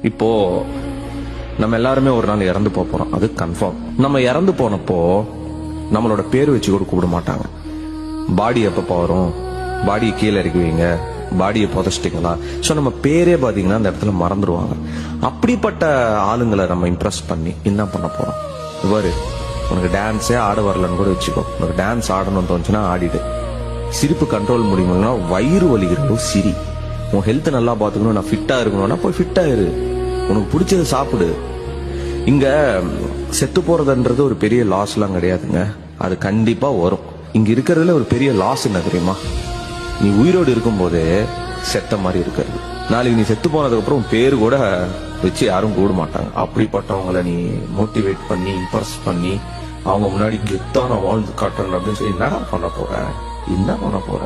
இப்போ நம்ம எல்லாருமே ஒரு நாள் இறந்து போறோம், அது கன்ஃபார்ம். நம்ம இறந்து போனப்போ நம்மளோட பேர் வச்சு கூட கூப்பிட மாட்டாங்க. பாடி எப்ப வரும், பாடியை கீழே இறக்கி வைங்க, பாடியை புதைச்சிட்டீங்களா, ஸோ நம்ம பேரே பாத்தீங்கன்னா அந்த இடத்துல மறந்துடுவாங்க. அப்படிப்பட்ட ஆளுங்களை நம்ம இம்ப்ரெஸ் பண்ணி என்ன பண்ண போறோம்? இவ்வாறு உனக்கு டான்ஸே ஆட வரலன்னு கூட வச்சுக்கோ, உனக்கு டான்ஸ் ஆடணும்னு தோணுச்சுன்னா ஆடிடு. சிரிப்பு கண்ட்ரோல் முடியுமா, வயிறு வலிக்கிறதும் சிரி. உன் ஹெல்த் நல்லா பாத்துக்கணும், நான் ஃபிட்டா இருக்கணும்னா போய் ஃபிட்டா இரு, உனக்கு பிடிச்சது சாப்பிடு. இங்க செத்து போறதுன்றது ஒரு பெரிய லாஸ் எல்லாம் கிடையாதுங்க, அது கண்டிப்பா வரும். இங்க இருக்கிறதுல ஒரு பெரிய லாஸ் என்ன தெரியுமா? நீ உயிரோடு இருக்கும் போதே செத்த மாதிரி இருக்கிறது. நாளைக்கு நீ செத்து போனதுக்கு அப்புறம் பேரு கூட வச்சு யாரும் கூட மாட்டாங்க. அப்படிப்பட்டவங்களை நீ மோட்டிவேட் பண்ணி இம்ப்ரெஸ் பண்ணி அவங்க முன்னாடி கெத்தான வாழ்ந்து காட்டுறேன் அப்படின்னு சொல்லி என்ன பண்ண போற?